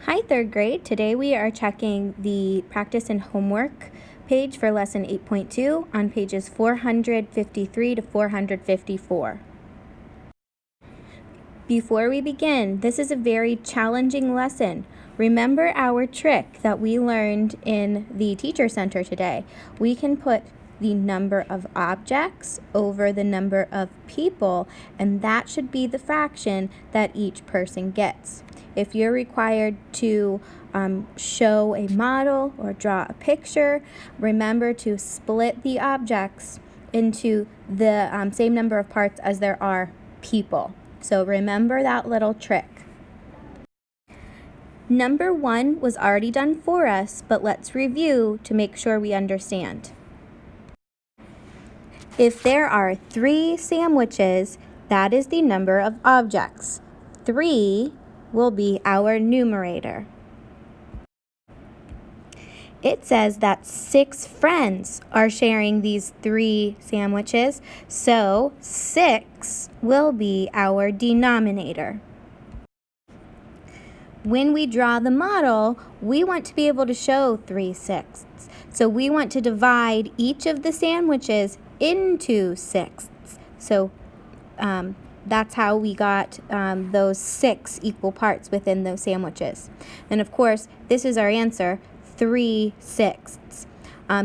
Hi, third grade. Today we are checking the practice and homework page for lesson 8.2 on pages 453 to 454. Before we begin, this is a very challenging lesson. Remember our trick that we learned in the teacher center today. We can put the number of objects over the number of people, and that should be the fraction that each person gets. If you're required to show a model or draw a picture, remember to split the objects into the same number of parts as there are people. So remember that little trick. Number 1 was already done for us, but let's review to make sure we understand. If there are 3 sandwiches, that is the number of objects. 3 will be our numerator. It says that 6 friends are sharing these 3 sandwiches, so 6 will be our denominator. When we draw the model, we want to be able to show 3/6. So we want to divide each of the sandwiches into 6. So that's how we got those 6 equal parts within those sandwiches. And of course, this is our answer, 3/6.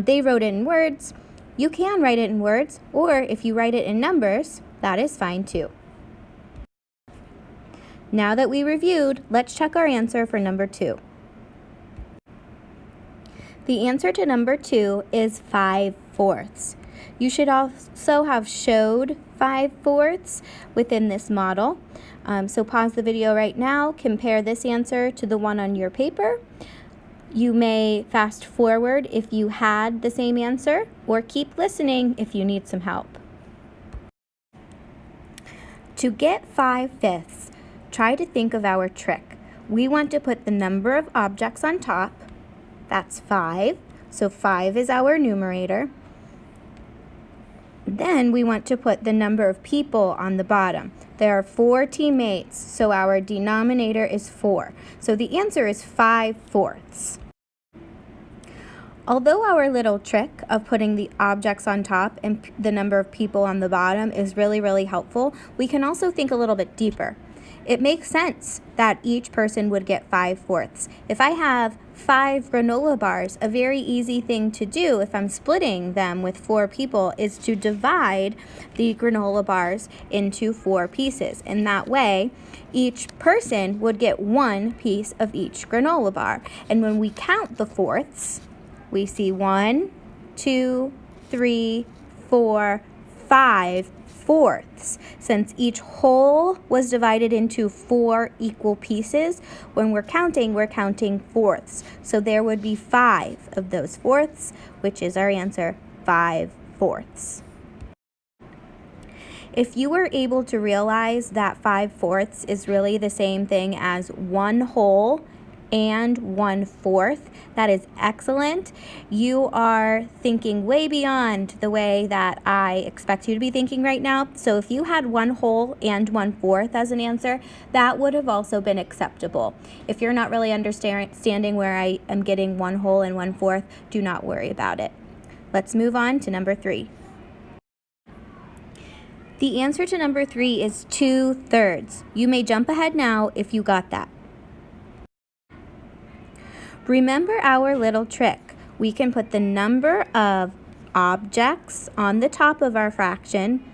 They wrote it in words. You can write it in words, or if you write it in numbers, that is fine too. Now that we reviewed, let's check our answer for number 2. The answer to number 2 is 5/4. You should also have showed 5/4 within this model. So pause the video right now, compare this answer to the one on your paper. You may fast forward if you had the same answer, or keep listening if you need some help. To get 5/5, try to think of our trick. We want to put the number of objects on top. That's 5. So 5 is our numerator. Then we want to put the number of people on the bottom. There are 4 teammates, so our denominator is 4. So the answer is 5/4. Although our little trick of putting the objects on top and the number of people on the bottom is really helpful, we can also think a little bit deeper. It makes sense that each person would get 5/4. If I have 5 granola bars, a very easy thing to do if I'm splitting them with 4 people is to divide the granola bars into 4 pieces. And that way, each person would get 1 piece of each granola bar. And when we count the fourths, we see 1, 2, 3, 4, 5 fourths. Since each whole was divided into 4 equal pieces, when we're counting fourths. So there would be 5 of those fourths, which is our answer, 5/4. If you were able to realize that 5/4 is really the same thing as 1 whole and 1/4, that is excellent. You are thinking way beyond the way that I expect you to be thinking right now. So if you had 1 whole and 1/4 as an answer, that would have also been acceptable. If you're not really understanding where I am getting 1 whole and 1/4, do not worry about it. Let's move on to number 3. The answer to number 3 is 2/3. You may jump ahead now if you got that. Remember our little trick. We can put the number of objects on the top of our fraction,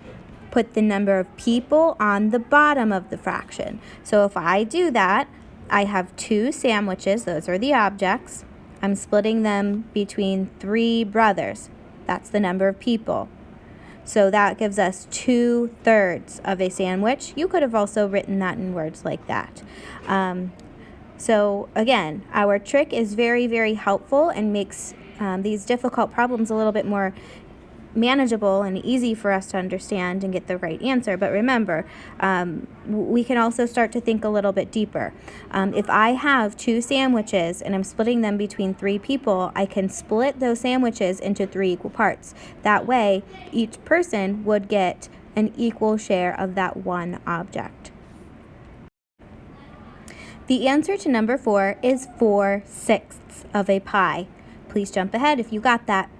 put the number of people on the bottom of the fraction. So if I do that, I have 2 sandwiches, those are the objects. I'm splitting them between 3 brothers. That's the number of people. So that gives us 2/3 of a sandwich. You could have also written that in words like that. So again, our trick is very helpful and makes these difficult problems a little bit more manageable and easy for us to understand and get the right answer. But remember, we can also start to think a little bit deeper. If I have 2 sandwiches and I'm splitting them between 3 people, I can split those sandwiches into 3 equal parts. That way, each person would get an equal share of that one object. The answer to number 4 is 4/6 of a pie. Please jump ahead if you got that.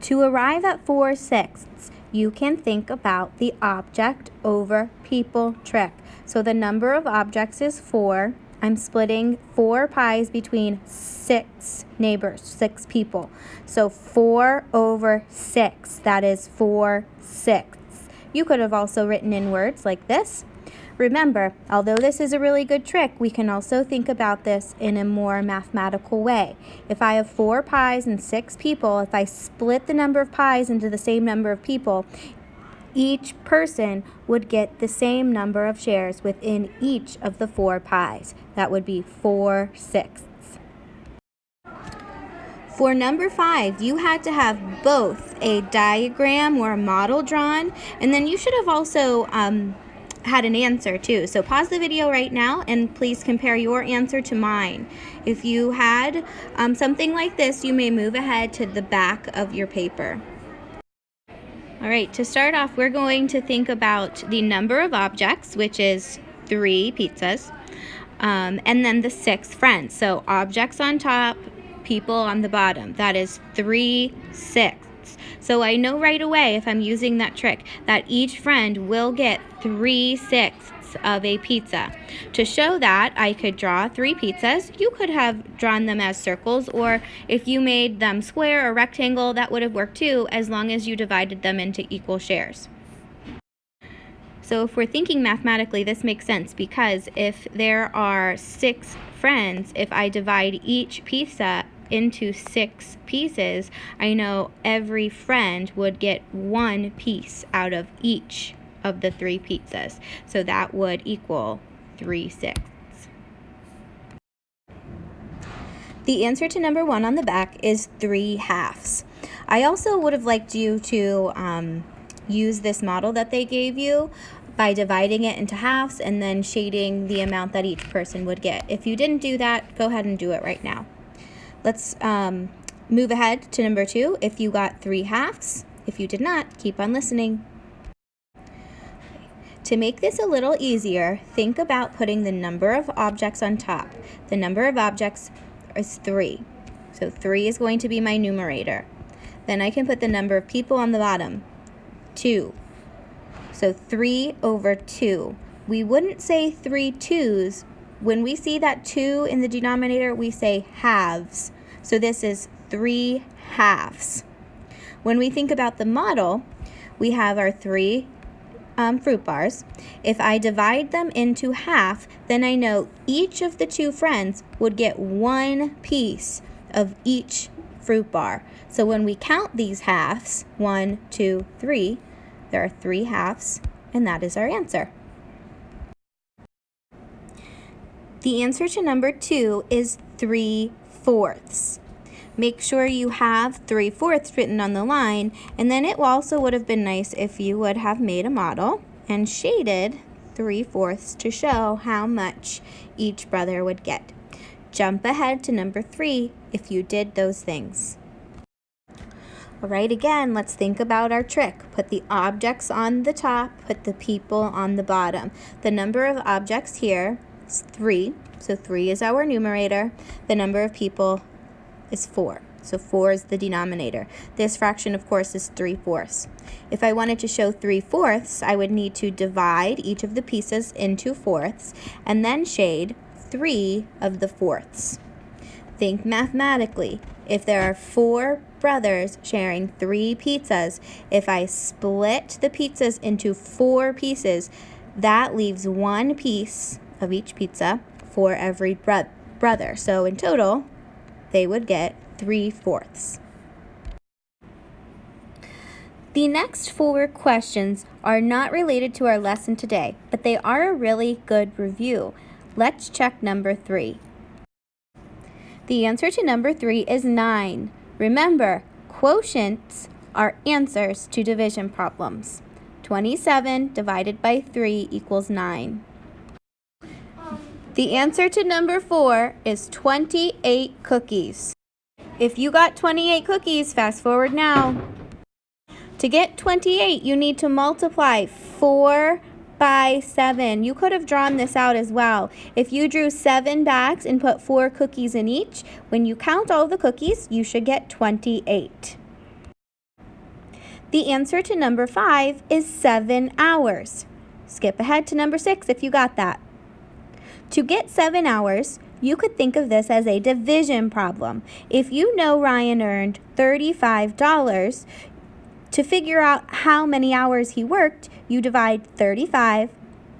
To arrive at 4/6, you can think about the object over people trick. So the number of objects is 4. I'm splitting 4 pies between 6 neighbors, 6 people. So 4 over 6, that is 4/6. You could have also written in words like this. Remember, although this is a really good trick, we can also think about this in a more mathematical way. If I have 4 pies and 6 people, if I split the number of pies into the same number of people, each person would get the same number of shares within each of the 4 pies. That would be 4/6. For number 5, you had to have both a diagram or a model drawn, and then you should have also had an answer too. So pause the video right now and please compare your answer to mine. If you had something like this, you may move ahead to the back of your paper. All right, to start off, we're going to think about the number of objects, which is 3 pizzas, and then the 6 friends. So objects on top, people on the bottom. That is 3/6. So I know right away, if I'm using that trick, that each friend will get 3/6 of a pizza. To show that, I could draw 3 pizzas. You could have drawn them as circles, or if you made them square or rectangle, that would have worked too, as long as you divided them into equal shares. So if we're thinking mathematically, this makes sense, because if there are 6 friends, if I divide each pizza into 6 pieces, I know every friend would get 1 piece out of each of the 3 pizzas. So that would equal 3/6. The answer to number 1 on the back is 3/2. I also would have liked you to use this model that they gave you by dividing it into halves and then shading the amount that each person would get. If you didn't do that, go ahead and do it right now. Let's move ahead to number 2. If you got 3/2, if you did not, keep on listening. To make this a little easier, think about putting the number of objects on top. The number of objects is 3. So 3 is going to be my numerator. Then I can put the number of people on the bottom, 2. So 3 over 2. We wouldn't say 3 2s. When we see that 2 in the denominator, we say halves. So this is 3/2. When we think about the model, we have our 3 fruit bars. If I divide them into half, then I know each of the 2 friends would get 1 piece of each fruit bar. So when we count these halves, 1, 2, 3, there are 3/2, and that is our answer. The answer to number 2 is 3/4. Make sure you have 3/4 written on the line, and then it also would have been nice if you would have made a model and shaded 3/4 to show how much each brother would get. Jump ahead to number 3 if you did those things. All right, again, let's think about our trick. Put the objects on the top, put the people on the bottom. The number of objects here is 3, so 3 is our numerator. The number of people is 4, so 4 is the denominator. This fraction, of course, is 3/4. If I wanted to show 3/4, I would need to divide each of the pieces into fourths and then shade 3 of the fourths. Think mathematically. If there are 4 brothers sharing 3 pizzas, if I split the pizzas into 4 pieces, that leaves 1 piece of each pizza for every brother. So in total, they would get 3/4. The next 4 questions are not related to our lesson today, but they are a really good review. Let's check number 3. The answer to number 3 is 9. Remember, quotients are answers to division problems. 27 divided by 3 equals 9. The answer to number 4 is 28 cookies. If you got 28 cookies, fast forward now. To get 28, you need to multiply 4 by 7. You could have drawn this out as well. If you drew 7 bags and put 4 cookies in each, when you count all the cookies, you should get 28. The answer to number 5 is 7 hours. Skip ahead to number 6 if you got that. To get 7 hours, you could think of this as a division problem. If you know Ryan earned $35, to figure out how many hours he worked, you divide 35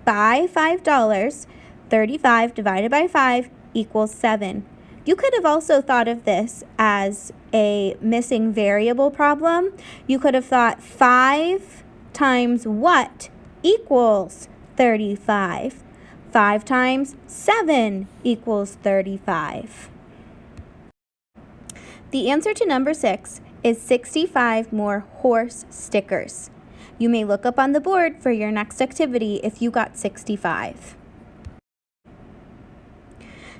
by $5. 35 divided by 5 equals 7. You could have also thought of this as a missing variable problem. You could have thought 5 times what equals 35? 5 times 7 equals 35. The answer to number 6 is 65 more horse stickers. You may look up on the board for your next activity if you got 65.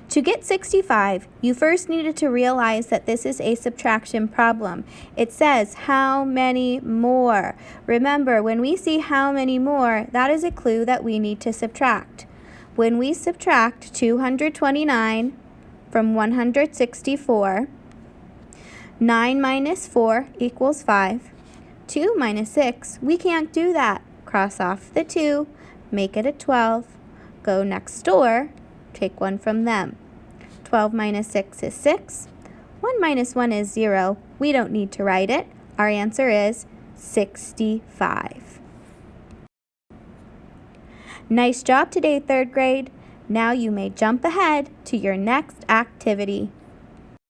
To get 65, you first needed to realize that this is a subtraction problem. It says how many more. Remember, when we see how many more, that is a clue that we need to subtract. When we subtract 229 from 164, 9 minus 4 equals 5. 2 minus 6, we can't do that. Cross off the 2, make it a 12. Go next door, take 1 from them. 12 minus 6 is 6. 1 minus 1 is 0. We don't need to write it. Our answer is 65. Nice job today, 3rd grade. Now you may jump ahead to your next activity.